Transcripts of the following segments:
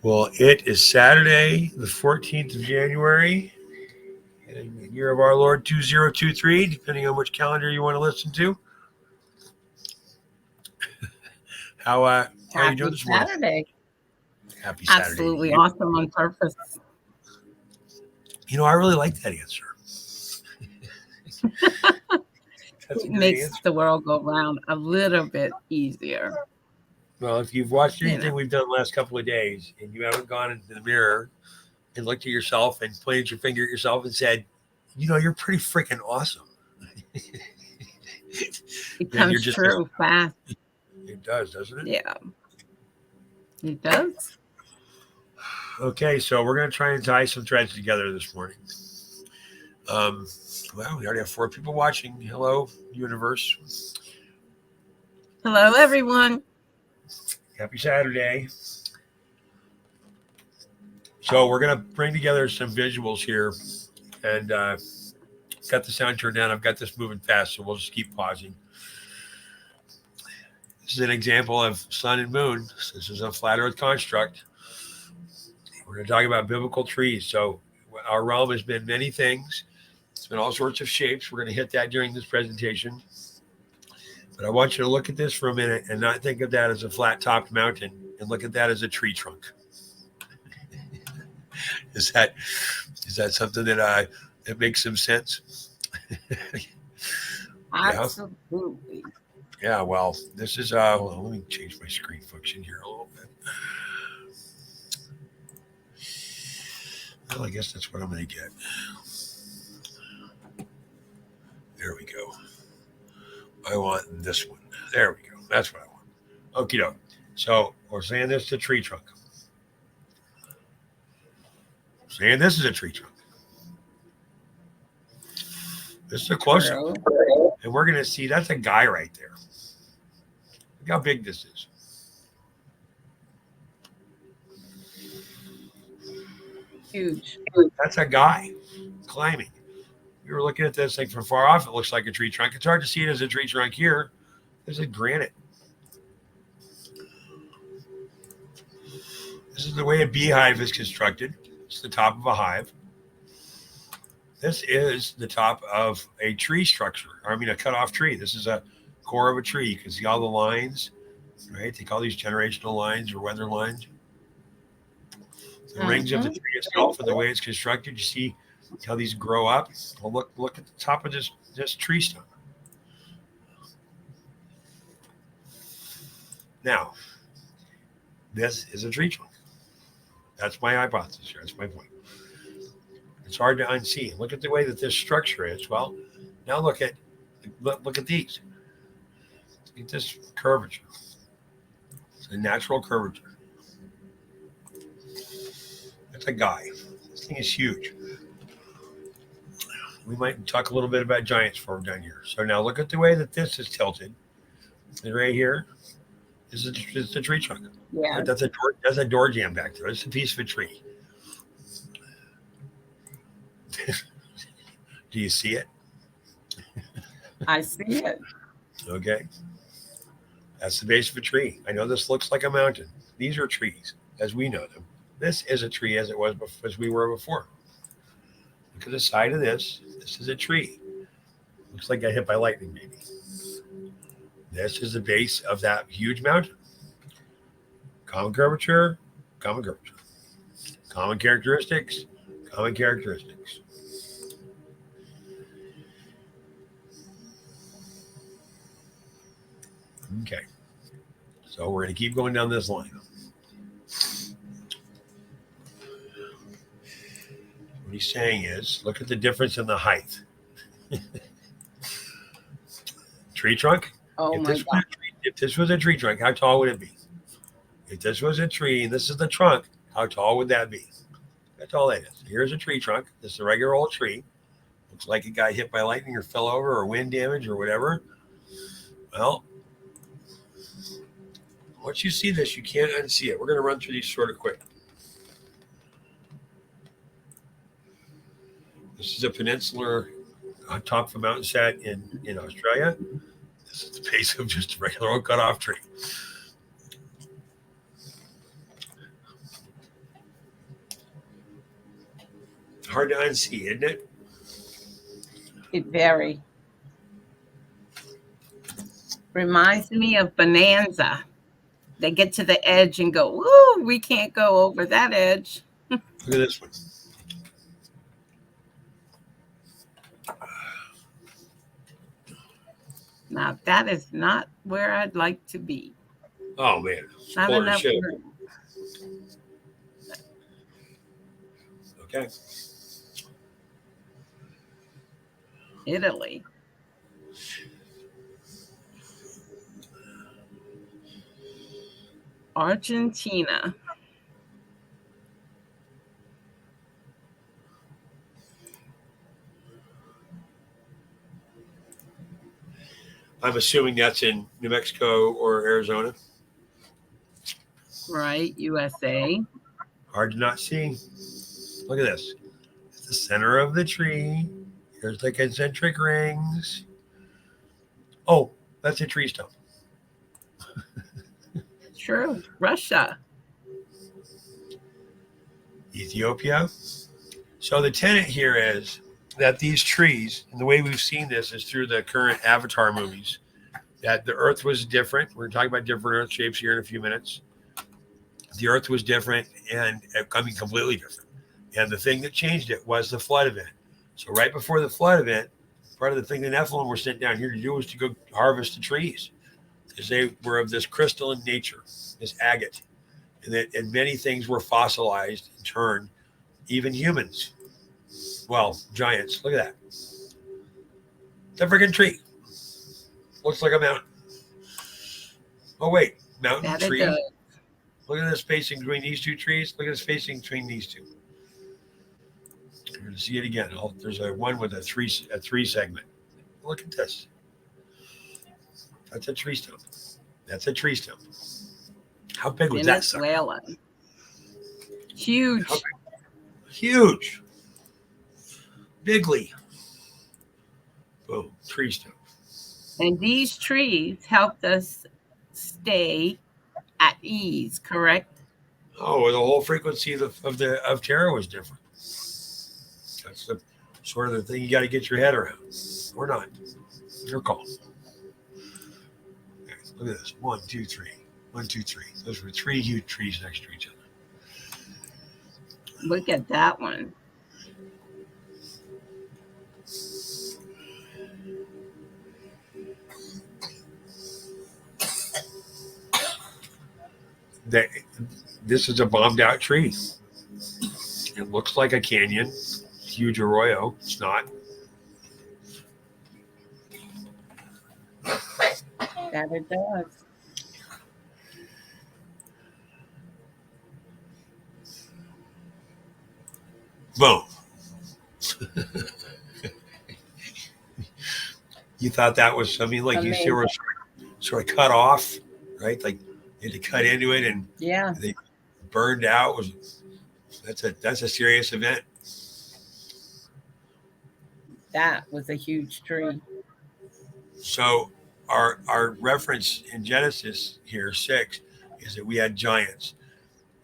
Well, it is Saturday, the 14th of January, in the year of our Lord 2023, depending on which calendar you want to listen to. How are you doing Happy this morning? Saturday. Happy Saturday to Absolutely you. awesome on purpose. I really like that answer. That's a It great makes answer. the world go round a little bit easier. Well, if you've watched You anything know, we've done the last couple of days and you haven't gone into the mirror and looked at yourself and pointed your finger at yourself and said, you're pretty freaking awesome, it then you're comes just missing true fast. out. It does, doesn't it? Yeah, it does. Okay, so we're going to try and tie some threads together this morning. Um, well, we already have 4 people watching. Hello, universe. Hello, everyone. Happy Saturday. So we're going to bring together some visuals here and got the sound turned down. I've got this moving fast, so we'll just keep pausing. This is an example of sun and moon. This is a flat earth construct. We're going to talk about biblical trees. So our realm has been many things. It's been all sorts of shapes. We're going to hit that during this presentation. But I want you to look at this for a minute and not think of that as a flat-topped mountain and look at that as a tree trunk. Is that something that makes some sense? Yeah. Absolutely. Yeah. Well, this is hold on, let me change my screen function here a little bit. Well, I guess that's what I'm going to get. There we go. I want this one. There we go. That's what I want. Okie doke. So we're saying this is a tree trunk. Saying this is a tree trunk. This is a close up. True. And we're going to see that's a guy right there. Look how big this is. Huge. That's a guy climbing. You were looking at this thing from far off. It looks like a tree trunk. It's hard to see it as a tree trunk here. This is granite. This is the way a beehive is constructed. It's the top of a hive. This is the top of a tree structure. A cut-off tree. This is a core of a tree. You can see all the lines, right? They call these generational lines or weather lines. The rings of the tree itself and the way it's constructed. You see how these grow up. Well, look at the top of this tree stump. Now, this is a tree trunk. That's my hypothesis here. That's my point. It's hard to unsee. Look at the way that this structure is. Well, now look at these. Look at this curvature. It's a natural curvature. That's a guy. This thing is huge. We might talk a little bit about giants before we're done here. So now look at the way that this is tilted. And right here is a tree trunk. Yeah. Right? That's a door jamb back there. It's a piece of a tree. Do you see it? I see it. Okay. That's the base of a tree. I know this looks like a mountain. These are trees as we know them. This is a tree as it was as we were before. Look at the side of this. This is a tree. Looks like got hit by lightning, maybe. This is the base of that huge mountain. Common curvature, common curvature. Common characteristics, common characteristics. Okay. So we're going to keep going down this line. What he's saying is, look at the difference in the height. Tree trunk? Oh my God. If this was a tree trunk, how tall would it be? If this was a tree and this is the trunk, how tall would that be? That's all that is. Here's a tree trunk. This is a regular old tree. Looks like it got hit by lightning or fell over or wind damage or whatever. Well, once you see this, you can't unsee it. We're going to run through these sort of quick. This is a peninsular on top of a mountain set in Australia. This is the base of just a regular old cut-off tree. Hard to unsee, isn't it? It very reminds me of Bonanza. They get to the edge and go, "Woo, we can't go over that edge." Look at this one. Now that is not where I'd like to be. Oh man, Not quarter enough ship. room. Okay. Italy. Argentina. I'm assuming that's in New Mexico or Arizona. Right, USA. Hard to not see. Look at this. It's the center of the tree. There's the concentric rings. Oh, that's a tree stump. True. Russia. Ethiopia. So the tenet here is that these trees, and the way we've seen this is through the current Avatar movies, that the Earth was different. We're talking about different Earth shapes here in a few minutes. The Earth was different, and I mean completely different. And the thing that changed it was the flood event. So right before the flood event, part of the thing the Nephilim were sent down here to do was to go harvest the trees, because they were of this crystalline nature, this agate, and many things were fossilized and turned, even humans. Well, giants. Look at that. It's a freaking tree. Looks like a mountain. Oh wait, mountain That it tree. does. Look at the spacing between these two trees. Look at the spacing between these two. You're going to see it again. Oh, there's a one with a three segment. Look at this. That's a tree stump. That's a tree stump. How big was that sucker? Venezuela. Huge. Huge. Bigly. Boom. Tree stump. And these trees helped us stay at ease, correct? Oh, the whole frequency of terror was different. That's the sort of the thing you got to get your head around. Or not. Your call. Okay, look at this. 1, 2, 3. 1, 2, 3. Those were three huge trees next to each other. Look at that one. This is a bombed out tree. It looks like a canyon, huge arroyo. It's not. That it does. Boom. You thought that was, I mean, like Amazing. you see where it's sort of cut off, right? Like you had to cut into it and Yeah. they burned out. That's a serious event. That was a huge tree. So our reference in Genesis here, 6, is that we had giants.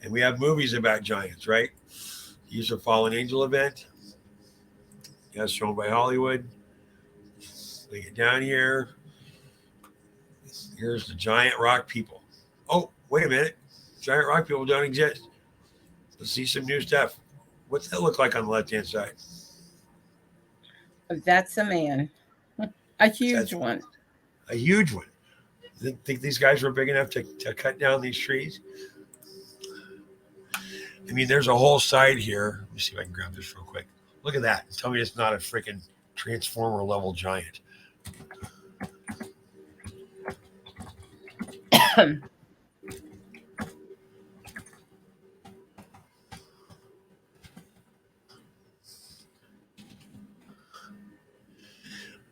And we have movies about giants, right? Here's a fallen angel event. That's shown by Hollywood. We get down here. Here's the giant rock people. Oh, wait a minute. Giant rock people don't exist. Let's see some new stuff. What's that look like on the left-hand side? That's a man. A huge That's one. a huge one. Think these guys were big enough to cut down these trees? I mean, there's a whole side here. Let me see if I can grab this real quick. Look at that. Tell me it's not a freaking Transformer level giant.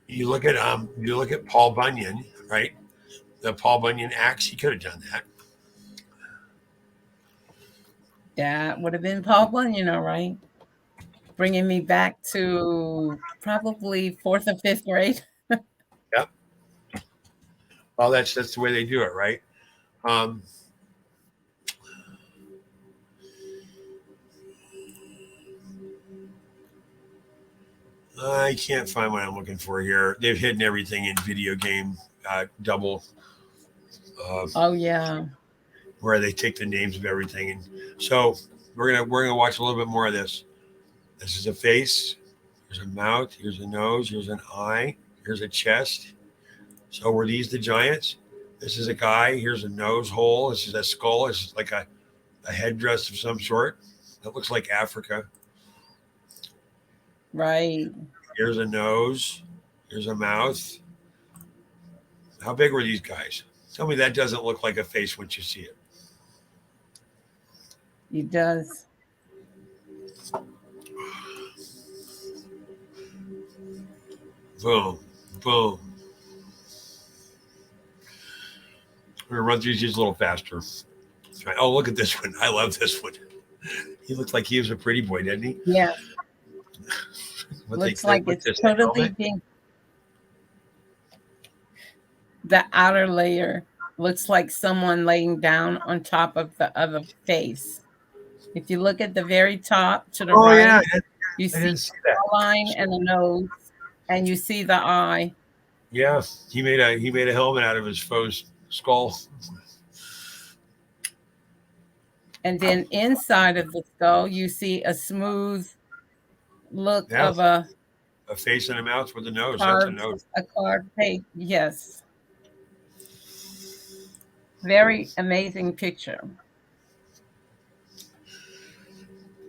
You look at Paul Bunyan, right? The Paul Bunyan axe, he could have done that. That would have been Paul Bunyan, all right. Bringing me back to probably 4th or 5th grade. Yep. Well, that's the way they do it, right? I can't find what I'm looking for here. They've hidden everything in video game double, uh, Oh yeah. where they take the names of everything. And so we're gonna watch a little bit more of this. This is a face. Here's a mouth. Here's a nose. Here's an eye. Here's a chest. So were these the giants? This is a guy. Here's a nose hole. This is a skull. This is like a headdress of some sort. That looks like Africa. Right. Here's a nose. Here's a mouth. How big were these guys? Tell me that doesn't look like a face once you see it. It does. Boom, boom. We're gonna run through these a little faster. Right. Oh, look at this one. I love this one. He looks like he was a pretty boy, didn't he? Yeah. What Looks they, like with it's this totally helmet? pink. The outer layer looks like someone laying down on top of the other face. If you look at the very top to the Oh yeah, right, you I see didn't see that. the line and the nose, and you see the eye. Yeah, he made a helmet out of his foe's skull. And then inside of the skull, you see a smooth look Yeah, of a a face and a mouth with a nose. That's a carved nose. a carved page. Yes. Very amazing picture.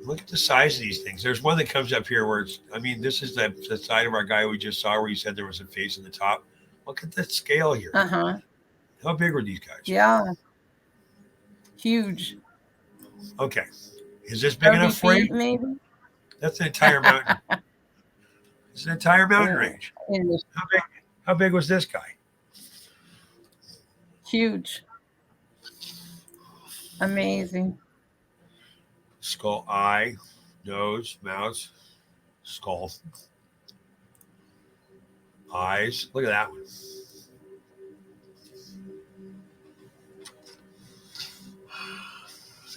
Look at the size of these things. There's one that comes up here where it's. I mean, this is the side of our guy we just saw where you said there was a face in the top. Look at the scale here. Uh-huh. How big were these guys? Yeah. Huge. Okay, is this big 30 enough for feet you? maybe. That's an entire mountain. It's an entire mountain Yeah. range. And it's How big? How big was this guy? huge. Amazing. Skull, eye, nose, mouth, skull, eyes. Look at that one. Is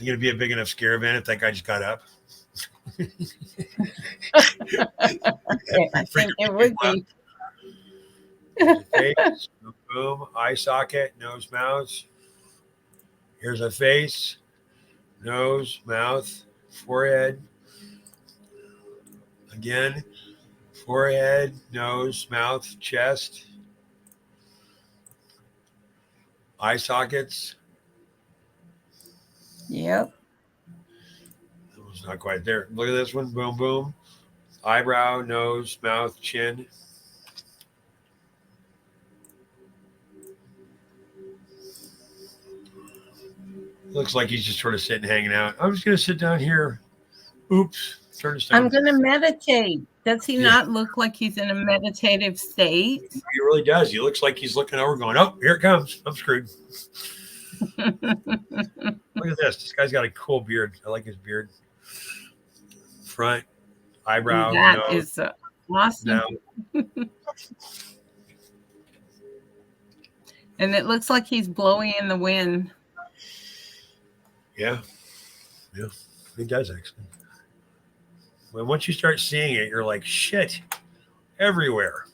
it going to be a big enough scare event if that guy just got up? Yeah, I think it would be. There's a face, boom, eye socket, nose, mouth. Here's a face, nose, mouth, forehead. Again, forehead, nose, mouth, chest, eye sockets. Yep. That was not quite there. Look at this one. Boom, boom. Eyebrow, nose, mouth, chin. Looks like he's just sort of sitting, hanging out. I'm just going to sit down here. Oops. Turn to I'm stone. going to meditate. Does he Yeah, not look like he's in a meditative state? he really does. He looks like he's looking over, going, "Oh, here it comes. I'm screwed." Look at this. This guy's got a cool beard. I like his beard. Front, eyebrow, That nose, is awesome. down. And it looks like he's blowing in the wind. Yeah, yeah, he does actually. When once you start seeing it, you're like, shit, everywhere.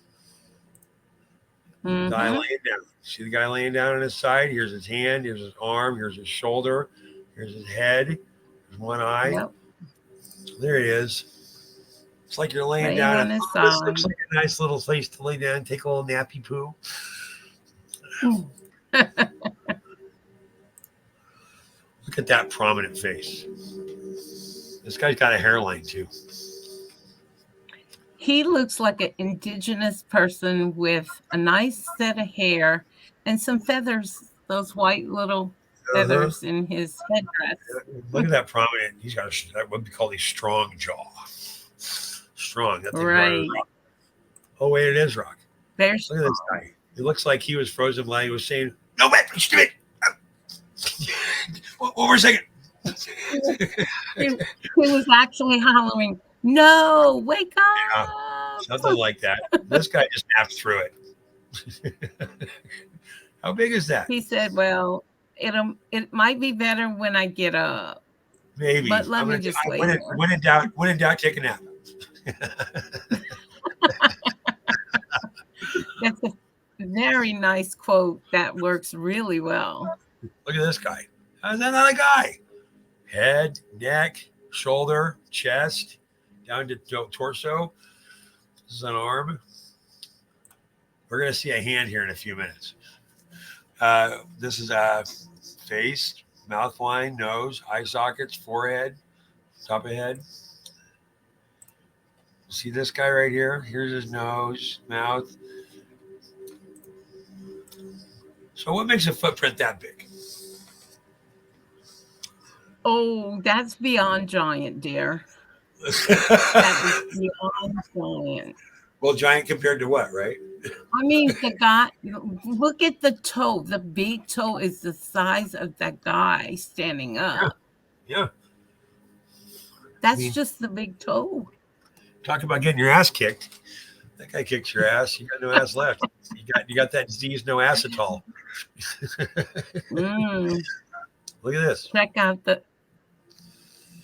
Guy Mm-hmm. laying down. See the guy laying down on his side? Here's his hand. Here's his arm. Here's his shoulder. Here's his head. Here's one eye. Yep. There he is. It's like you're laying Laying down. on his This looks side. like a nice little place to lay down, take a little nappy poo. Look at that prominent face. This guy's got a hairline too. He looks like an indigenous person with a nice set of hair and some feathers, those white little Uh-huh. feathers in his headdress. Look at that prominent. He's got what we call a strong jaw. Strong. That thing's Right. rock. Oh wait, it is rock. There's Look at this guy. It looks like he was frozen while he was saying, "No, man, you stupid." One more second. he was actually hollering, "No, wake Yeah, up!" something like that. This guy just napped through it. How big is that? He said, "Well, it might be better when I get up, Maybe. but let I'm me gonna, just I- lay when, here." in, when in doubt, take a nap. That's a very nice quote that works really well. Look at this guy. How's that not a guy? Head, neck, shoulder, chest, down to torso. This is an arm. We're going to see a hand here in a few minutes. This is a face, mouth line, nose, eye sockets, forehead, top of head. See this guy right here? Here's his nose, mouth. So what makes a footprint that big? Oh, that's beyond giant, dear. That is beyond giant. Well, giant compared to what, right? I mean, the guy, look at the toe. The big toe is the size of that guy standing up. Yeah. That's just the big toe. Talk about getting your ass kicked. That guy kicks your ass. You got no ass left. You got that disease, no acetol. Look at this. Check out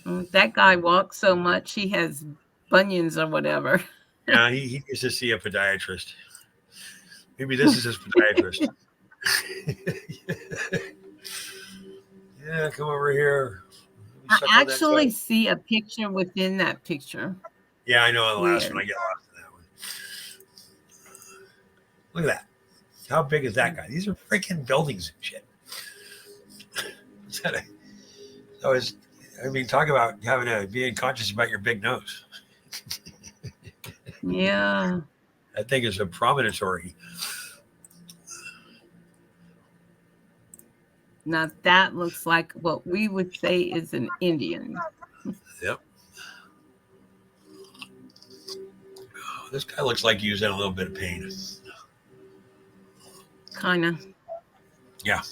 that guy walks so much he has bunions or whatever. Yeah, he needs to see a podiatrist. Maybe this is his podiatrist. Yeah, come over here. I actually see a picture within that picture. Yeah, I know on the last one I get lost in that one. Look at that. How big is that guy? These are freaking buildings and shit. Talk about being conscious about your big nose. Yeah. That thing is a promontory. Now that looks like what we would say is an Indian. Yep. Oh, this guy looks like he was in a little bit of pain. Kind of. Yeah.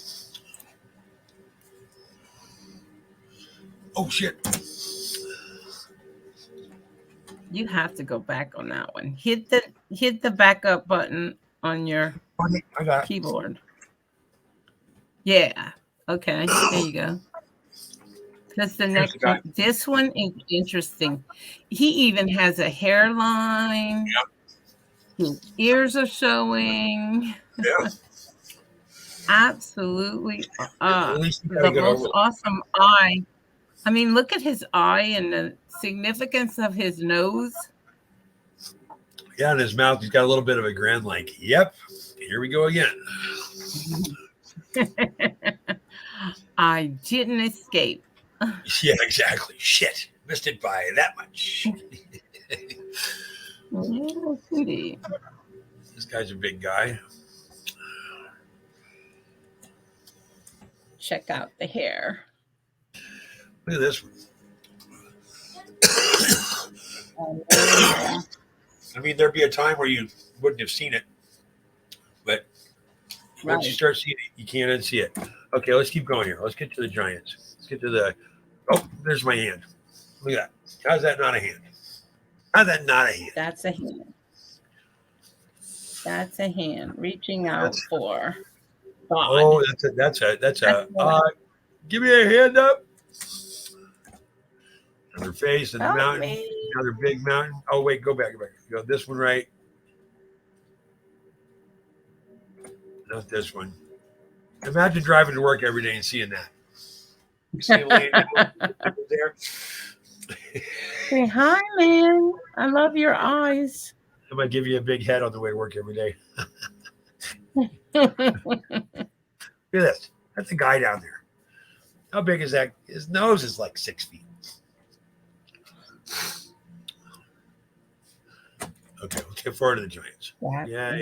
Oh, shit. You have to go back on that one. Hit the backup button on your keyboard. Yeah. Okay. There you go. Because the next one, this one is interesting. He even has a hairline. Yep. His ears are showing. Yeah. Absolutely. The most awesome eye. I mean, look at his eye and the significance of his nose. Yeah, in his mouth, he's got a little bit of a grin like, yep, here we go again. I didn't escape. Yeah, exactly. Shit. Missed it by that much. Yes, indeed. This guy's a big guy. Check out the hair. Look at this one. I mean, there'd be a time where you wouldn't have seen it, but once you start seeing it, you can't unsee it. Okay, let's keep going here. Let's get to the giants. Let's get to the. Oh, there's my hand. Look at that. How's that not a hand? How's that not a hand? That's a hand. That's a hand reaching out for God. Oh, that's a. Give me a hand up. Another face and the mountain. Another big mountain. Oh wait, go back. You got this one right. Not this one. Imagine driving to work every day and seeing that. You see him laying down there. Say hi, man. I love your eyes. I might give you a big head on the way to work every day. Look at this. That's a guy down there. How big is that? His nose is like 6 feet. Okay, let's get forward to the Giants. Yeah.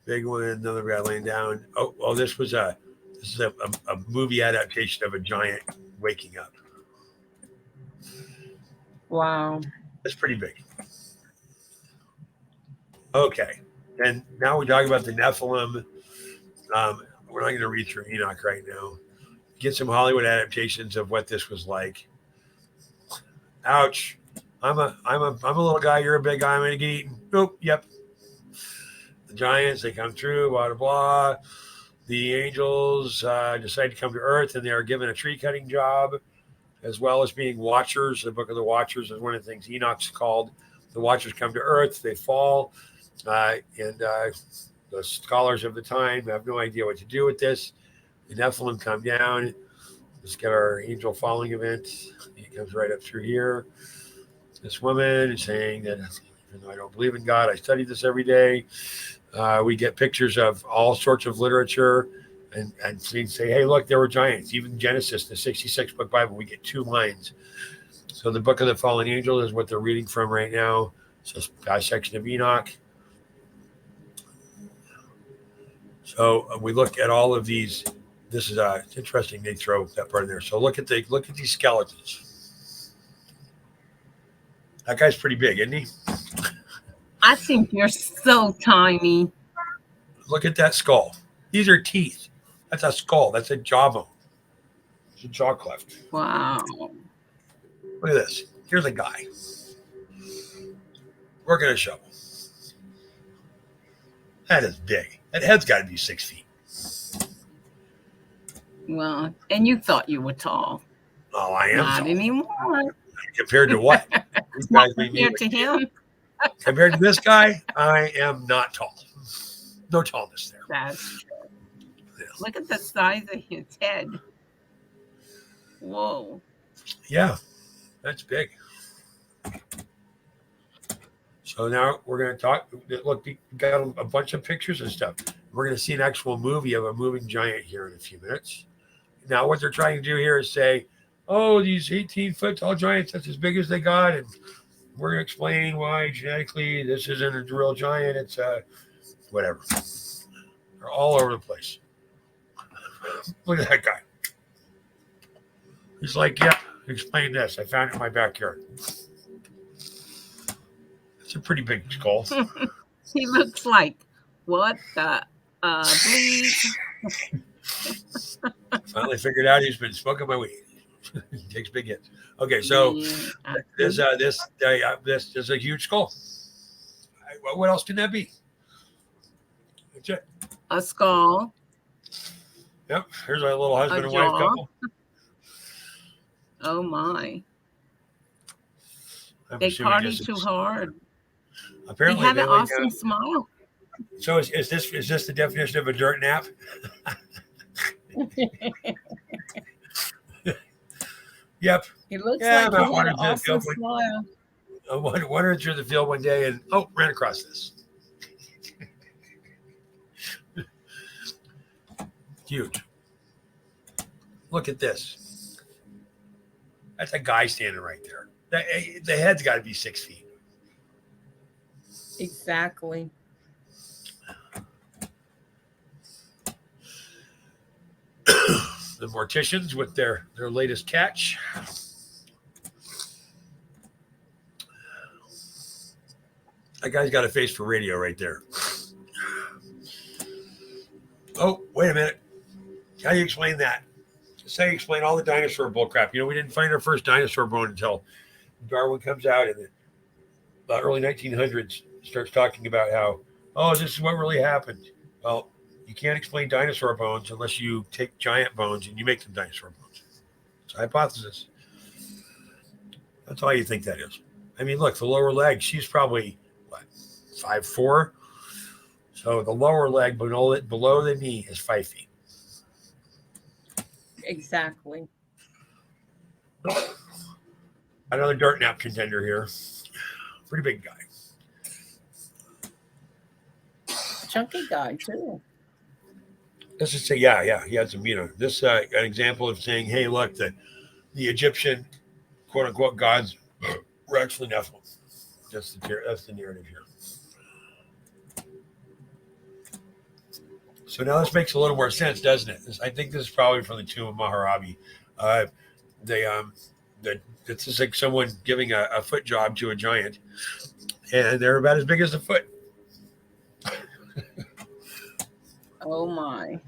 Big one, another guy laying down. Oh, this is a movie adaptation of a giant waking up. Wow. That's pretty big. Okay. And now we talk about the Nephilim. We're not going to read through Enoch right now. Get some Hollywood adaptations of what this was like. Ouch. I'm a little guy. You're a big guy. I'm going to get eaten. Nope. Yep. The giants, they come through, blah, blah, blah. The angels decide to come to earth, and they are given a tree cutting job, as well as being watchers. The book of the watchers is one of the things Enoch's called. The watchers come to earth. They fall. And the scholars of the time have no idea what to do with this. The Nephilim come down. Let's get our angel falling event. He comes right up through here. This woman is saying that even though I don't believe in God, I study this every day. We get pictures of all sorts of literature and say, hey, look, there were giants. Even Genesis, the 66 book Bible, we get 2 lines. So the book of the fallen angel is what they're reading from right now. So dissection of Enoch. So we look at all of these. This is it's interesting. They throw that part in there. So look at these skeletons. That guy's pretty big, isn't he? I think you're so tiny. Look at that skull. These are teeth. That's a skull. That's a jawbone. It's a jaw cleft. Wow. Look at this. Here's a guy working a shovel. That is big. That head's got to be 6 feet. Well, and you thought you were tall. Oh, I am. Not tall. anymore. Compared to what? These guys Compared to him. Compared to this guy, I am not tall. No tallness there. That's true. Yeah. Look at the size of his head. Whoa. Yeah, that's big. So now we're going to talk. Look, we got a bunch of pictures and stuff. We're going to see an actual movie of a moving giant here in a few minutes. Now, what they're trying to do here is say, oh, these 18-foot tall giants, that's as big as they got. And we're going to explain why genetically this isn't a real giant. It's whatever. They're all over the place. Look at that guy. He's like, yeah, explain this. I found it in my backyard. It's a pretty big skull. He looks like, what the bleep? Finally figured out he's been smoking my weed. He takes big hits. Okay, so this is a huge skull. What else can that be? That's it. A skull. Yep. Here's our little husband and wife couple. Oh my! They party too hard. Apparently, they have an awesome smile. So is this the definition of a dirt nap? Yep. He looks like he had an awesome smile. I wandered through the field one day and ran across this. Huge. Look at this. That's a guy standing right there. The head's got to be 6 feet. Exactly. The morticians with their latest catch. That guy's got a face for radio right there. Oh, wait a minute. How do you explain that? Say you explain all the dinosaur bullcrap. We didn't find our first dinosaur bone until Darwin comes out in the early 1900s, starts talking about how, this is what really happened. Well, you can't explain dinosaur bones unless you take giant bones and you make them dinosaur bones. It's a hypothesis. That's all you think that is. I mean, look, the lower leg, she's probably, 5'4"? So the lower leg below the knee is 5 feet. Exactly. Another dirt nap contender here. Pretty big guy. Chunky guy, too. Let's just say, he had some, this an example of saying, hey, look, the Egyptian quote unquote gods were actually Nephilim. That's the narrative here. So now this makes a little more sense, doesn't it? I think this is probably from the tomb of Maharabi. This is like someone giving a foot job to a giant, and they're about as big as the foot. Oh my.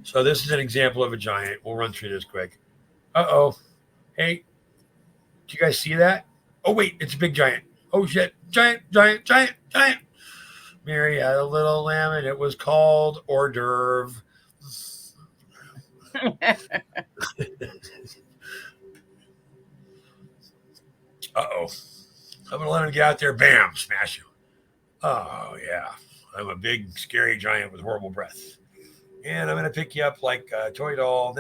So this is an example of a giant. We'll run through this quick. Uh-oh. Hey, do you guys see that? Oh, wait, it's a big giant. Oh, shit. Giant. Mary had a little lamb, and it was called hors d'oeuvre. Uh-oh. I'm going to let him get out there. Bam, smash you. Oh, yeah. I'm a big, scary giant with horrible breath. And I'm going to pick you up like a toy doll.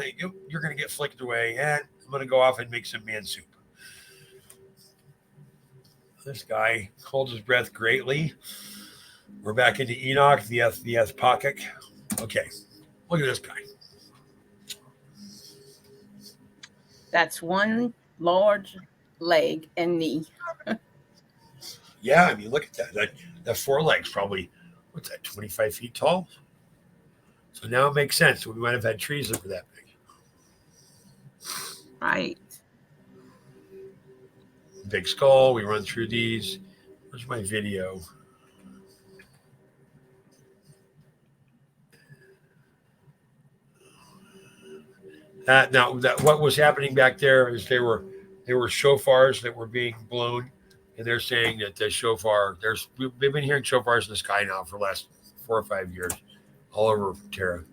You're going to get flicked away. And I'm going to go off and make some man soup. This guy holds his breath greatly. We're back into Enoch, the pocket. Okay, look at this guy. That's one large leg and knee. Yeah, I mean, look at that. That forelegs probably, what's that, 25 feet tall? So now it makes sense. We might have had trees that were that big. Right. Big skull. We run through these. Where's my video? Now, what was happening back there is there were shofars that were being blown, and they're saying that the shofar. They've been hearing shofars in the sky now for the last 4 or 5 years, all over Terra.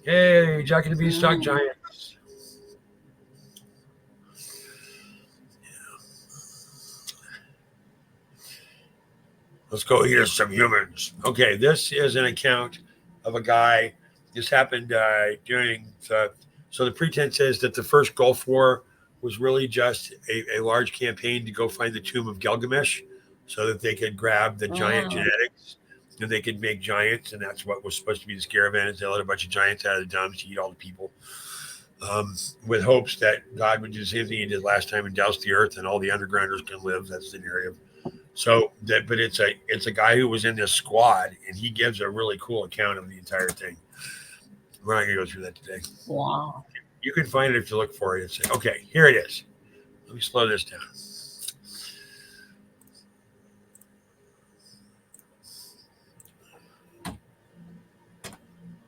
Hey, Jack and the Beanstalk Giants. Let's go hear some humans. Okay, this is an account of a guy. This happened during so the pretense is that the first Gulf War was really just a large campaign to go find the tomb of Gilgamesh so that they could grab the giant genetics and they could make giants. And that's what was supposed to be the scare event, is they let a bunch of giants out of the dumps to eat all the people, with hopes that God would do the same thing he did last time and douse the earth and all the undergrounders can live. That's the narrative. So that, but it's a guy who was in this squad, and he gives a really cool account of the entire thing. We're not gonna go through that today. Wow. You can find it if you look for it. It's okay. Here it is. Let me slow this down.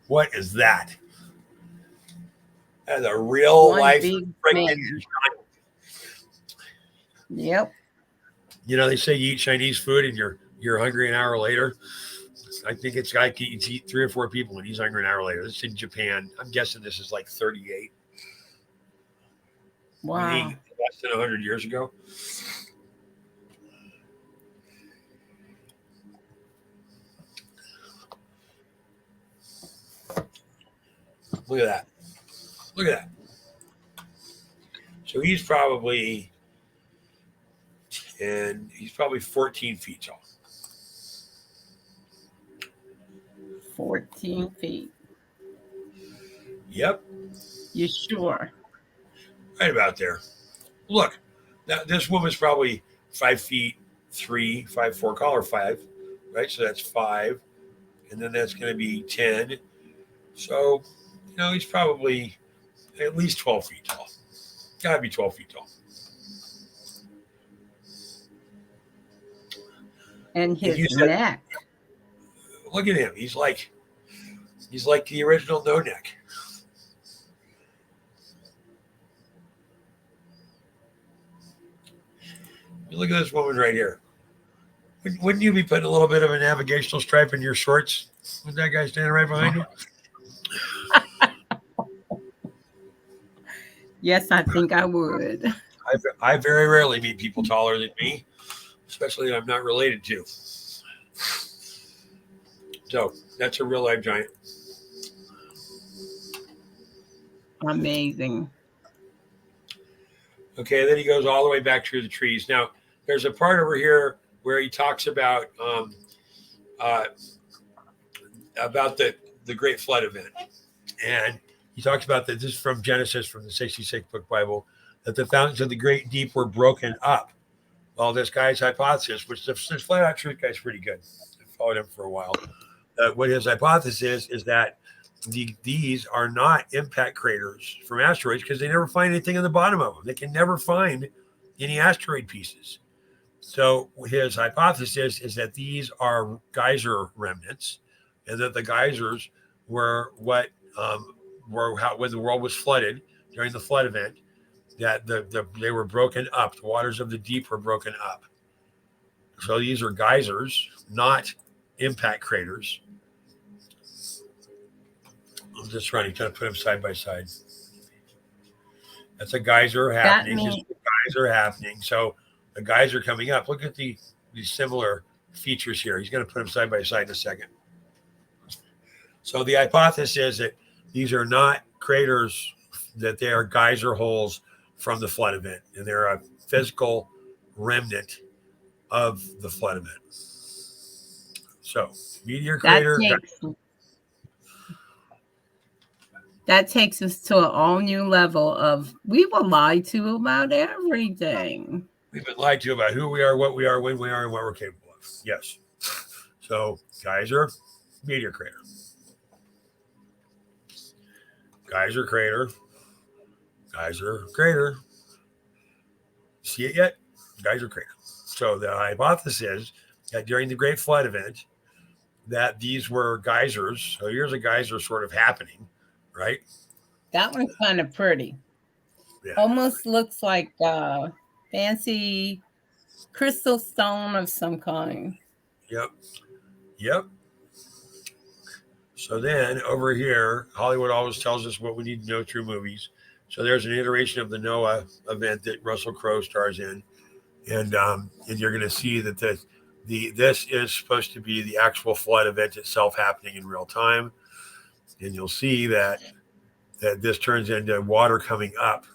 What is that? That's a real life freaking. Yep. You know, they say you eat Chinese food and you're hungry an hour later. I think it's guy can eat 3 or 4 people and he's hungry an hour later. This is in Japan. I'm guessing this is like 38. Wow. Meaning less than 100 years ago. Look at that. Look at that. So he's probably 14 feet tall. 14 feet. Yep. You sure? Right about there. Look, now this woman's probably 5'3", 5'4", call her 5, right? So that's 5, and then that's going to be 10. So, you know, he's probably at least 12 feet tall. Got to be 12 feet tall. And his neck. Look at him. He's like the original no neck. Look at this woman right here. Wouldn't you be putting a little bit of a navigational stripe in your shorts with that guy standing right behind you? Yes, I think I would. I very rarely meet people taller than me, especially that I'm not related to. So that's a real life giant. Amazing. Okay, then he goes all the way back through the trees. Now, there's a part over here where he talks about the Great Flood event, and he talks about that. This is from Genesis, from the 66 book Bible, that the fountains of the great deep were broken up. Well, this guy's hypothesis, which this flat out truth guy's pretty good. I followed him for a while. What his hypothesis is that these are not impact craters from asteroids because they never find anything in the bottom of them. They can never find any asteroid pieces. So his hypothesis is that these are geyser remnants, and that the geysers were what when the world was flooded during the flood event, that they were broken up. The waters of the deep were broken up. So these are geysers, not impact craters. I'm just trying to put them side by side. That's a geyser happening. Geyser happening. So the geyser coming up. Look at the similar features here. He's going to put them side by side in a second. So the hypothesis is that these are not craters, that they are geyser holes from the flood event, and they're a physical remnant of the flood event. So meteor crater. That takes us to an all new level of we were lied to about everything. We've been lied to about who we are, what we are, when we are, and what we're capable of. Yes. So geyser, meteor crater. Geyser crater. Geyser crater. See it yet? Geyser crater. So the hypothesis is that during the Great Flood event, that these were geysers. So here's a geyser sort of happening, right? That one's kind of pretty. Yeah. Almost looks like fancy crystal stone of some kind. Yep. So then over here, Hollywood always tells us what we need to know through movies. So there's an iteration of the Noah event that Russell Crowe stars in, and you're going to see that this is supposed to be the actual flood event itself happening in real time, and you'll see that this turns into water coming up.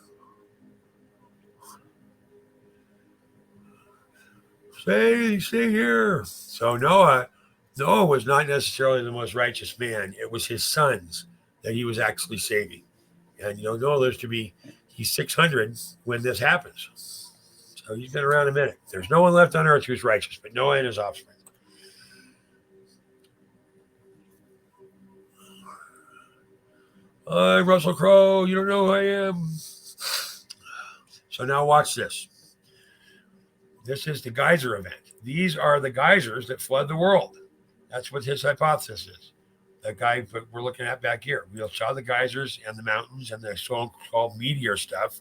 Stay here. So Noah was not necessarily the most righteous man. It was his sons that he was actually saving. And Noah lives to be, he's 600 when this happens. So he's been around a minute. There's no one left on earth who's righteous, but Noah and his offspring. I'm Russell Crowe. You don't know who I am. So now watch this. This is the geyser event. These are the geysers that flood the world. That's what his hypothesis is. That guy we're looking at back here. We saw the geysers and the mountains and the so-called meteor stuff.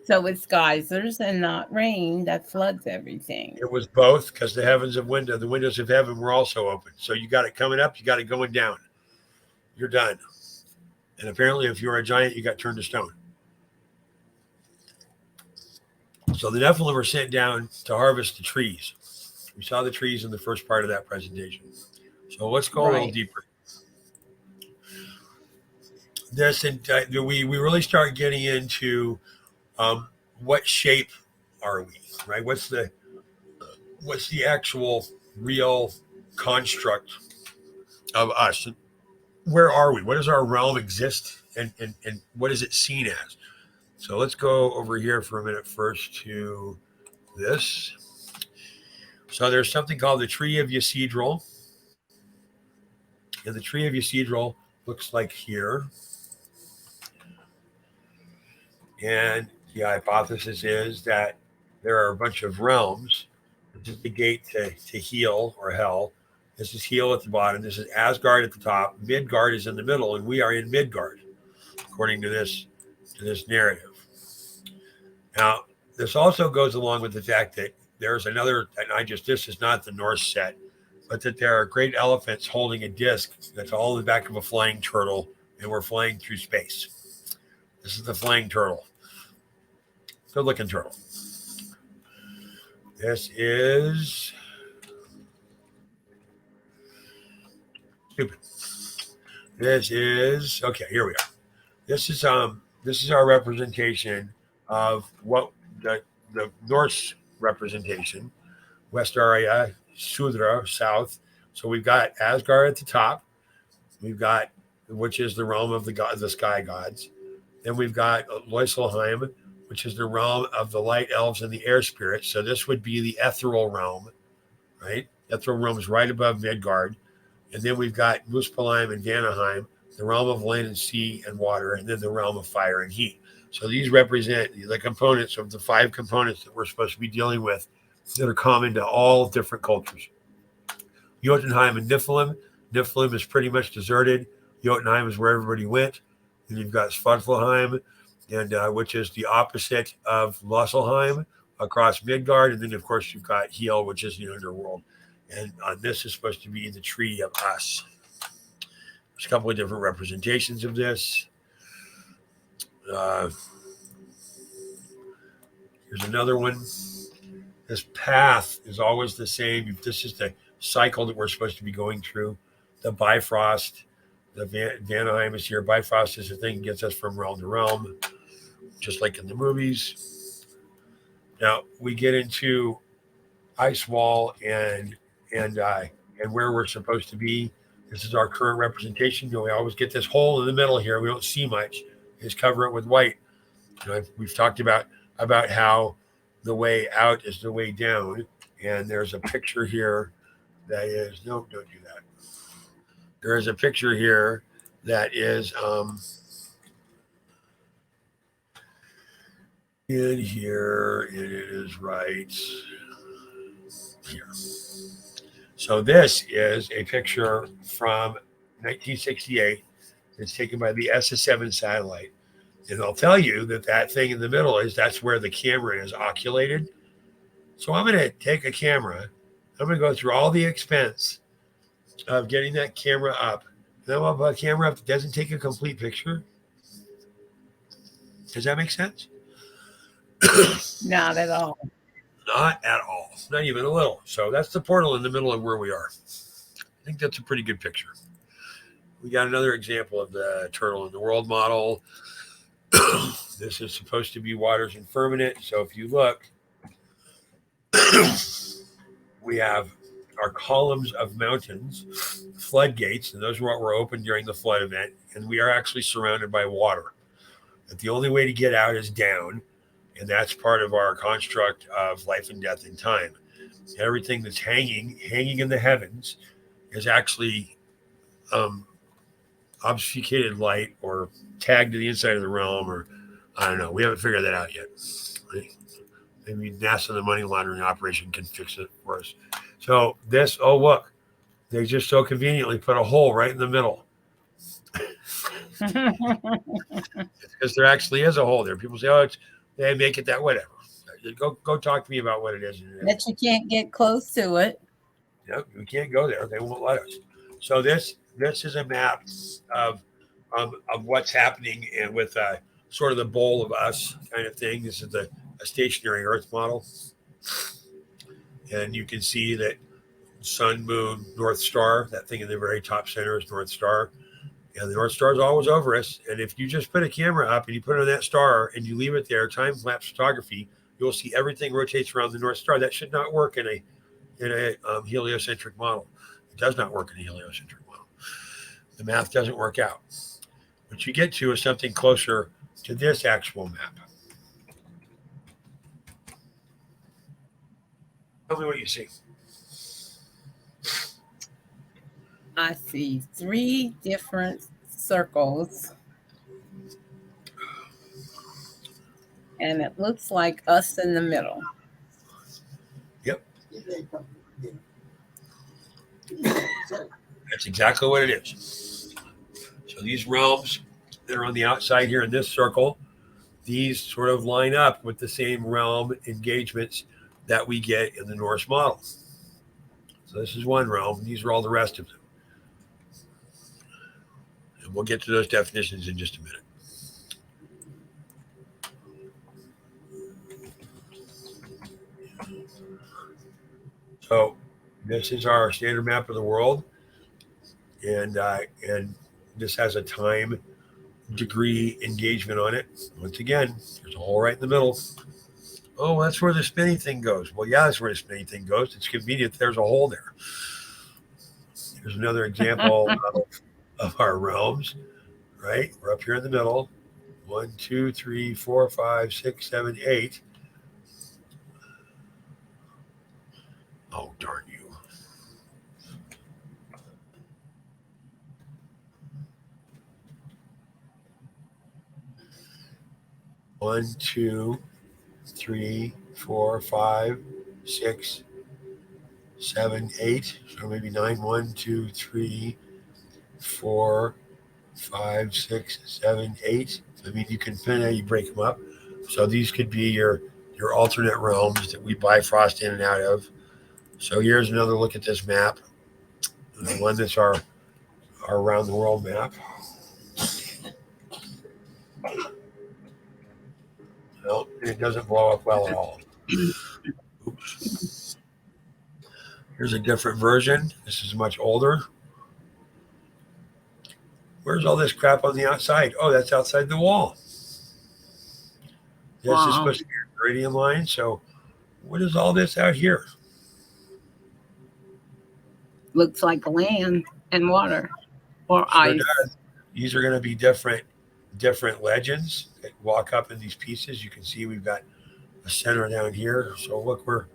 So it's geysers and not rain that floods everything. It was both, because the windows of heaven were also open. So you got it coming up, you got it going down. You're done. And apparently if you're a giant, you got turned to stone. So the Nephilim were sent down to harvest the trees. We saw the trees in the first part of that presentation. So let's go a little deeper. We really start getting into what shape are we, right? What's the actual real construct of us? Where are we? What does our realm exist, and what is it seen as? So let's go over here for a minute first to this. So there's something called the Tree of Ysidrol. And the Tree of Ysidrol looks like here. And the hypothesis is that there are a bunch of realms. This is the gate to Heel or Hell. This is Heel at the bottom. This is Asgard at the top. Midgard is in the middle, and we are in Midgard, according to this narrative. Now, this also goes along with the fact that there's another, and this is not the Norse set, but that there are great elephants holding a disc that's all in the back of a flying turtle, and we're flying through space. This is the flying turtle. Good looking turtle. This is stupid. This is okay. Here we are. This is our representation of what the Norse representation, West Aria, Sudra, south. So we've got Asgard at the top. We've got, which is the realm of the sky gods. Then we've got Loiselheim, which is the realm of the light elves and the air spirits. So this would be the ethereal realm, right? Ethereal realm is right above Midgard. And then we've got Muspelheim and Vanaheim, the realm of land and sea and water, and then the realm of fire and heat. So these represent the components of the 5 components that we're supposed to be dealing with that are common to all different cultures. Jotunheim and Nephilim. Nephilim is pretty much deserted. Jotunheim is where everybody went. And you've got Svartalheim, and which is the opposite of Losselheim across Midgard. And then, of course, you've got Heel, which is the underworld. And this is supposed to be the tree of us. There's a couple of different representations of this. Here's another one. this path is always the same. This is the cycle that we're supposed to be going through. The Bifrost, the Vanaheim is here. Bifrost is the thing that gets us from realm to realm, just like in the movies. Now we get into Ice Wall and where we're supposed to be. This is our current representation. We always get this hole in the middle here. We don't see much. Just cover it with white. We've talked about how the way out is the way down, and there's a picture here that is no, don't do that. There is a picture here that is in here, and it is right here. So this is a picture from 1968. It's taken by the SS7 satellite. And I'll tell you that thing in the middle that's where the camera is oculated. So I'm going to take a camera. I'm going to go through all the expense of getting that camera up. And I'm going to put a camera up that doesn't take a complete picture. Does that make sense? Not at all. Not at all. Not even a little. So that's the portal in the middle of where we are. I think that's a pretty good picture. We got another example of the turtle in the world model. This is supposed to be waters and firmament. So if you look, we have our columns of mountains, floodgates, and those were open during the flood event. And we are actually surrounded by water. But the only way to get out is down. And that's part of our construct of life and death and time. Everything that's hanging in the heavens is actually obfuscated light or tagged to the inside of the realm, or I don't know. We haven't figured that out yet. Maybe NASA, the money laundering operation, can fix it for us. So this, oh look, they just so conveniently put a hole right in the middle. Because there actually is a hole there. People say, oh, they make it that, whatever. Go talk to me about what it is. That you can't get close to it. Yep, we can't go there. They won't let us. So this is a map of what's happening, and with sort of the bowl of us kind of thing. This is a stationary Earth model, and you can see that sun, moon, North Star. That thing in the very top center is North Star, and the North Star is always over us. And if you just put a camera up and you put it on that star and you leave it there, time lapse photography, you'll see everything rotates around the North Star. That should not work in a heliocentric model. It does not work in a heliocentric model. The math doesn't work out. What you get to is something closer to this actual map. Tell me what you see. I see 3 different circles. And it looks like us in the middle. Yep. That's exactly what it is. So these realms that are on the outside here in this circle, these sort of line up with the same realm engagements that we get in the Norse model. So this is one realm. These are all the rest of them. And we'll get to those definitions in just a minute. So this is our standard map of the world. And this has a time degree engagement on it. Once again, there's a hole right in the middle. Oh, that's where the spinny thing goes. Well, yeah, that's where the spinny thing goes. It's convenient. There's a hole there. Here's another example of our realms, right? We're up here in the middle. 1, 2, 3, 4, 5, 6, 7, 8. Oh, darn you. One, 2, 3, 4, 5, 6, 7, 8. So maybe 9. 1, 2, 3, 4, 5, 6, 7, 8. I mean, you can you break them up. So these could be your alternate realms that we bifrost in and out of. So here's another look at this map. The one that's our around the world map. Well, it doesn't blow up well at all. Oops. Here's a different version. This is much older. Where's all this crap on the outside? Oh, that's outside the wall. This is Wow. supposed to be a meridian line. So what is all this out here? Looks like land and water or Sure ice. does. These are going to be different legends that walk up in these pieces. You can see we've got a center down here. So look, where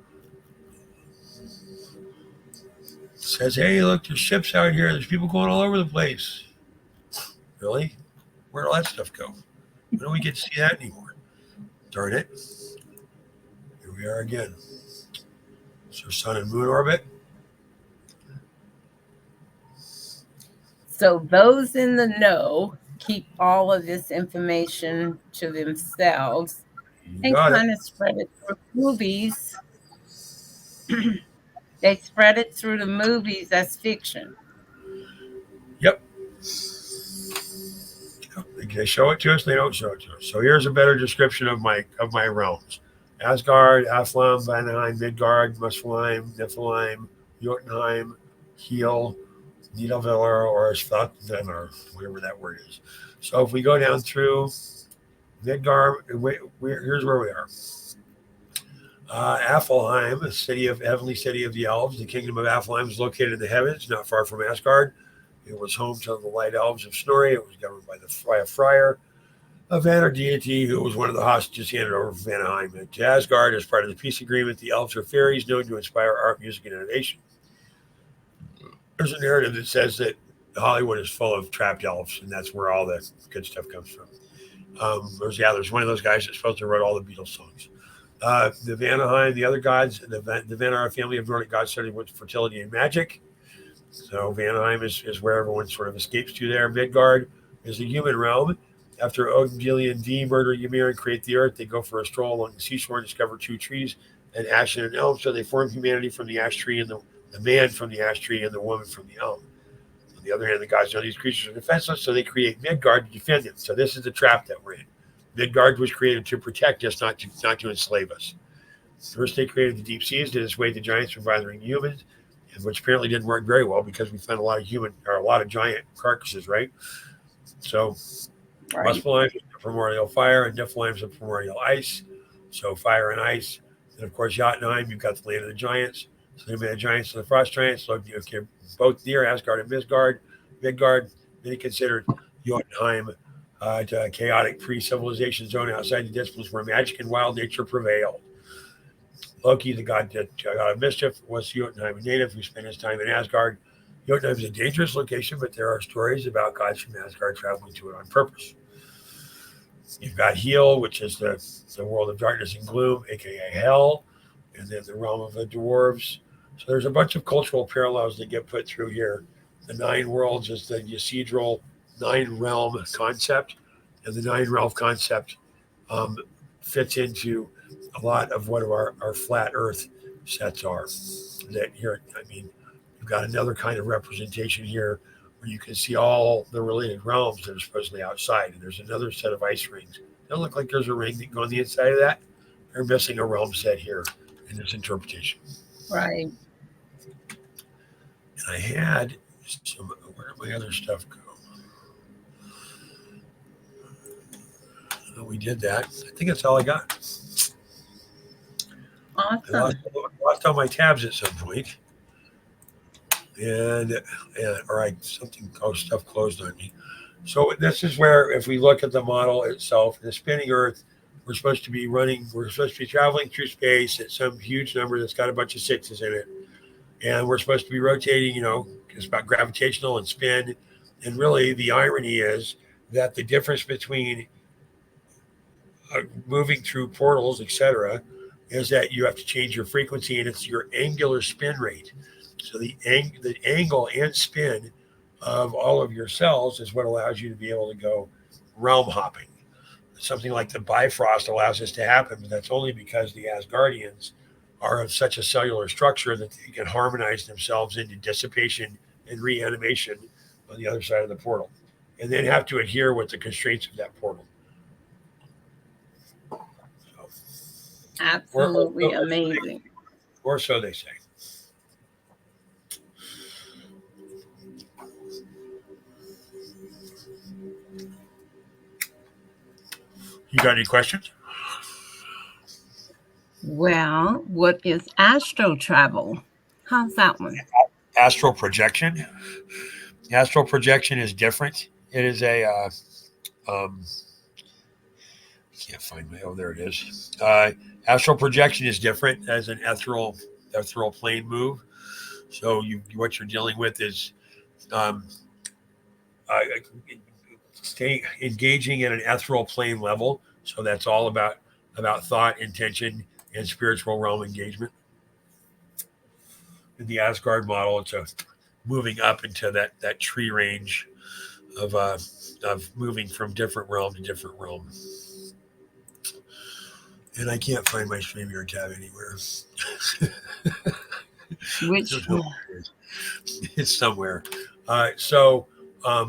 it says, hey, look, there's ships out here. There's people going all over the place. Really? Where'd all that stuff go? When do we get to see that anymore? Darn it. Here we are again. So sun and moon orbit. So those in the know keep all of this information to themselves You and got it. kind of spread it through movies. They spread it through the movies as fiction. Yep. They show it to us. They don't show it to us. So here's a better description of my realms: Asgard, Aflam, Vanaheim, Midgard, Muspelheim, Niflheim, Jotunheim, Heel, Nidavellir, or Svatven, or whatever that word is. So if we go down through Midgard, here's where we are. Affelheim, a heavenly city of the elves. The kingdom of Affelheim is located in the heavens, not far from Asgard. It was home to the light elves of Snorri. It was governed by a friar, a Vanir deity who was one of the hostages handed over from Vanaheim to Asgard as part of the peace agreement. The elves are fairies known to inspire art, music, and innovation. There's a narrative that says that Hollywood is full of trapped elves, and that's where all the good stuff comes from. There's one of those guys that's supposed to write all the Beatles songs. The Vanaheim, the other gods, the Vanir family of Nordic gods studied with fertility and magic. So Vanaheim is where everyone sort of escapes to there. Midgard is the human realm. After Odin, Gilly, and Dee murder Ymir and create the earth, they go for a stroll along the seashore and discover two trees, an ash and an elm. So they form humanity from the ash tree and the man from the ash tree and the woman from the elm. On the other hand, the gods know these creatures are defenseless, so they create Midgard to defend them. So this is the trap that we're in. Midgard was created to protect us, not to enslave us. First, they created the deep seas to dissuade the giants from bothering humans, which apparently didn't work very well because we found a lot of giant carcasses, right? So Right. Muspelheim is the primordial fire, and Niflheim is the primordial ice. So fire and ice. And of course, Jotunheim, you've got the land of the giants. So they made the giants and the frost giants. So both near Asgard and Midgard, many considered Jotunheim a chaotic pre-civilization zone outside the disciplines where magic and wild nature prevailed. Loki, the god of mischief, was Jotunheim native who spent his time in Asgard. Jotunheim is a dangerous location, but there are stories about gods from Asgard traveling to it on purpose. You've got Heel, which is the world of darkness and gloom, aka Hell, and then the realm of the dwarves. So there's a bunch of cultural parallels that get put through here. The nine worlds is the Ysidral nine realm concept, and the nine realm concept um, fits into a lot of what our flat Earth sets are. That here, I mean, you've got another kind of representation here where you can see all the related realms that are supposedly outside. And there's another set of ice rings. It doesn't look like there's a ring that go on the inside of that. They're missing a realm set here in this interpretation. Right. And I had some, where did my other stuff go? We did that. I think that's all I got. I Awesome. lost all my tabs at some point, and or I something stuff closed on me. So this is where, if we look at the model itself, the spinning Earth, we're supposed to be traveling through space at some huge number that's got a bunch of sixes in it, and we're supposed to be rotating. It's about gravitational and spin, and really the irony is that the difference between moving through portals, etc., is that you have to change your frequency and it's your angular spin rate. So the angle and spin of all of your cells is what allows you to be able to go realm hopping. Something like the Bifrost allows this to happen, but that's only because the Asgardians are of such a cellular structure that they can harmonize themselves into dissipation and reanimation on the other side of the portal, and then have to adhere with the constraints of that portal. So, Absolutely amazing. or so they say. You got any questions? Well, what is astral travel? How's that one? Astral projection. Astral projection is different. It is a can't find my. Oh, there it is. Astral projection is different as an ethereal plane move. So what you're dealing with is um, uh, engaging at an ethereal plane level. So that's all about thought, intention, and spiritual realm engagement. In the Asgard model, it's a moving up into that tree range of moving from different realm to different realm. And I can't find my StreamYard tab anywhere. I Which don't know where it is. It's somewhere. So I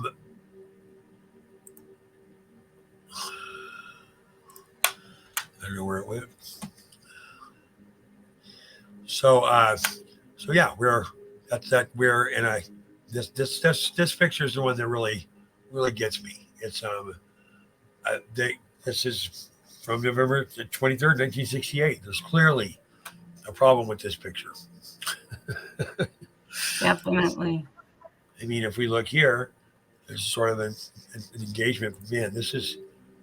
don't know where it went. So yeah, we're in a this picture is the one that really gets me. It's this is from November 23rd, 1968. There's clearly a problem with this picture. definitely. I mean, if we look here, there's sort of an engagement. Man, this is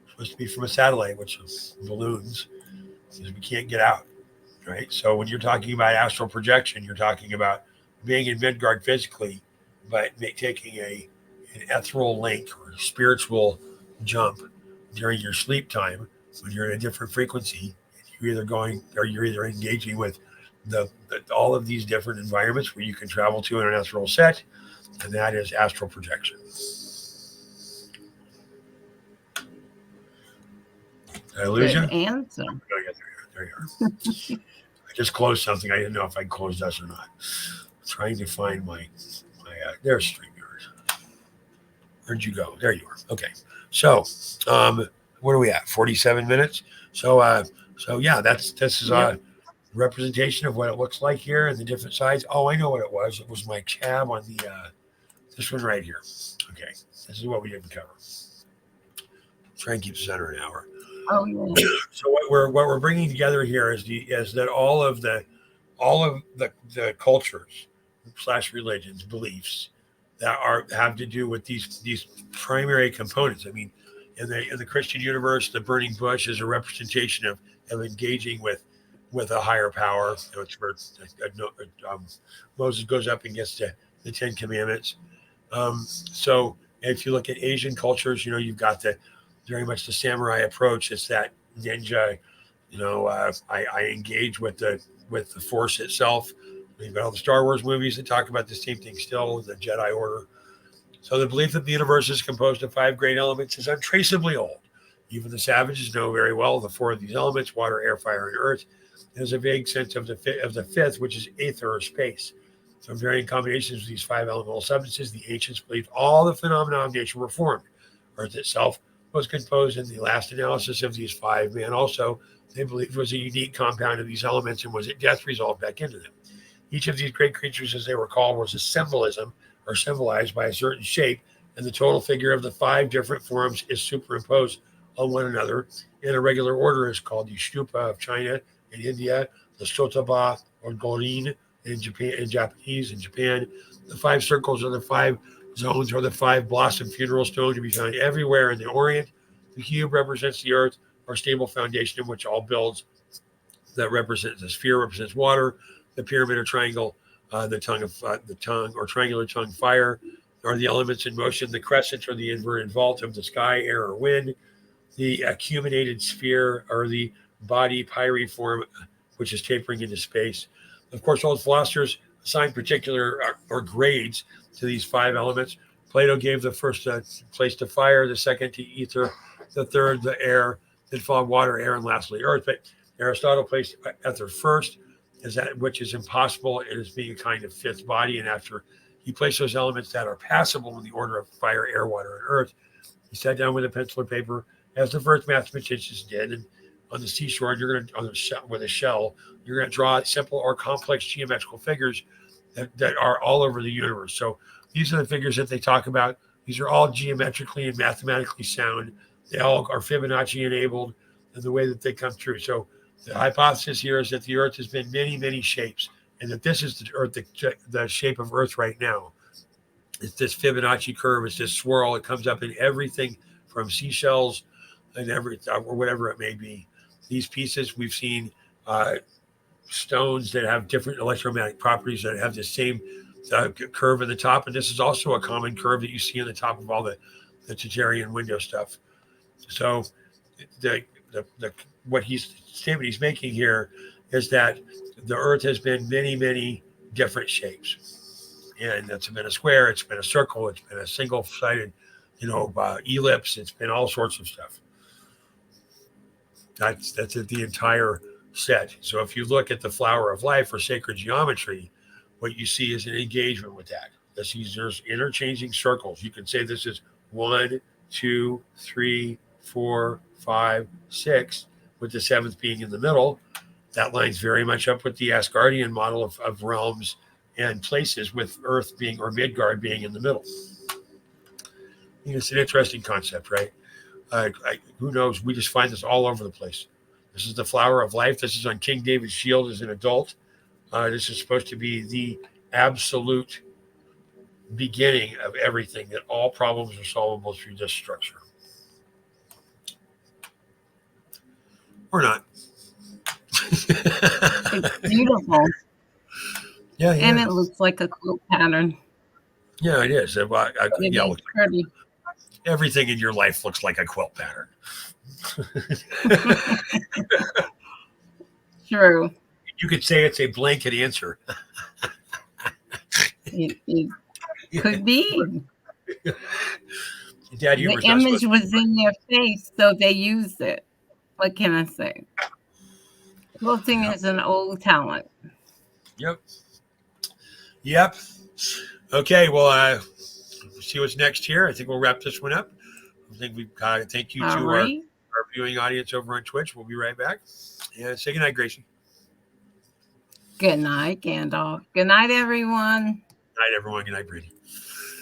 supposed to be from a satellite, which is balloons, because we can't get out, right? So when you're talking about astral projection, you're talking about being in Midgard physically, but taking an ethereal link or spiritual jump during your sleep time when you're in a different frequency. You're either engaging with all of these different environments where you can travel to in an ethereal set, and that is astral projection. Did I lose Good you? answer. Oh, yeah, there you are. I just closed something. I didn't know if I closed this or not. I'm trying to find my there's StreamYard. Where'd you go? There you are. Okay. So, what are we at? 47 minutes. So yeah, this is a representation of what it looks like here and the different sides. Oh, I know what it was. It was my tab on the this one right here. Okay, this is what we didn't cover. Try and keep this under an hour. Oh yeah. So what we're bringing together here is that all of the cultures / religions beliefs that have to do with these primary components. I mean, in the Christian universe, the burning bush is a representation of engaging with a higher power. It's where Moses goes up and gets the Ten Commandments. So if you look at Asian cultures, you've got very much the samurai approach. It's that ninja. I engage with the force itself. We've got all the Star Wars movies that talk about the same thing still, the Jedi Order. So the belief that the universe is composed of 5 great elements is untraceably old. Even the savages know very well the 4 of these elements: water, air, fire, and earth. There's a vague sense of the fifth, which is aether or space. From varying combinations of these 5 elemental substances, the ancients believed all the phenomena of nature were formed. Earth itself was composed in the last analysis of these 5. Man, also, they believed was a unique compound of these elements and was at death resolved back into them. Each of these great creatures, as they were called, was a symbolism or symbolized by a certain shape, and the total figure of the 5 different forms is superimposed on one another in a regular order. Is called the stupa of China and India, the sotaba or gorin in Japanese in Japan. The 5 circles are the 5 zones, or the 5 blossom funeral stone to be found everywhere in the Orient. The cube represents the earth, or stable foundation in which all builds. That represents the sphere represents water. The pyramid or triangle, the tongue or triangular tongue, fire, are the elements in motion. The crescent or the inverted vault of the sky, air, or wind. The acuminated sphere or the body pyriform, which is tapering into space. Of course, old philosophers assigned particular or grades to these 5 elements. Plato gave the first place to fire, the second to ether, the third the air, then followed water, air, and lastly earth. But Aristotle placed ether first, which is impossible. It is being a kind of 5th body, and after he placed those elements that are passable in the order of fire, air, water, and earth, he sat down with a pencil and paper, as the first mathematicians did, and on the seashore, with a shell, you're going to draw simple or complex geometrical figures that are all over the universe. So these are the figures that they talk about. These are all geometrically and mathematically sound. They all are Fibonacci enabled in the way that they come true. So the hypothesis here is that the Earth has been many, many shapes, and that this is the Earth, the shape of Earth right now. It's this Fibonacci curve. It's this swirl. It comes up in everything from seashells and or whatever it may be. These pieces we've seen stones that have different electromagnetic properties that have the same curve in the top, and this is also a common curve that you see in the top of all the Tartarian window stuff. So the what statement he's making here is that the Earth has been many, many different shapes, and it's been a square, it's been a circle, it's been a single-sided, ellipse, it's been all sorts of stuff. That's the entire set. So if you look at the flower of life or sacred geometry, what you see is an engagement with that. There's interchanging circles. You can say this is 1, 2, 3, 4, 5, 6, with the seventh being in the middle. That lines very much up with the Asgardian model of realms and places, with Earth being, or Midgard being, in the middle. It's an interesting concept, right? Who knows? We just find this all over the place. This is the flower of life. This is on King David's shield as an adult. This is supposed to be the absolute beginning of everything, that all problems are solvable through this structure. Or not. It's beautiful. Yeah. And it looks like a quilt pattern. Yeah, it is. Pretty. Everything in your life looks like a quilt pattern. True. You could say it's a blanket answer. It could be. Dad, the image was in their face, so they used it. What can I say? Quilting is an old talent. Yep. Okay, well, see what's next here. I think we'll wrap this one up. I think we've got to thank you to our viewing audience over on Twitch. We'll be right back. And say goodnight, Gracie. Good night, Gandalf. Good night, everyone. Good night, everyone. Good night, Brady.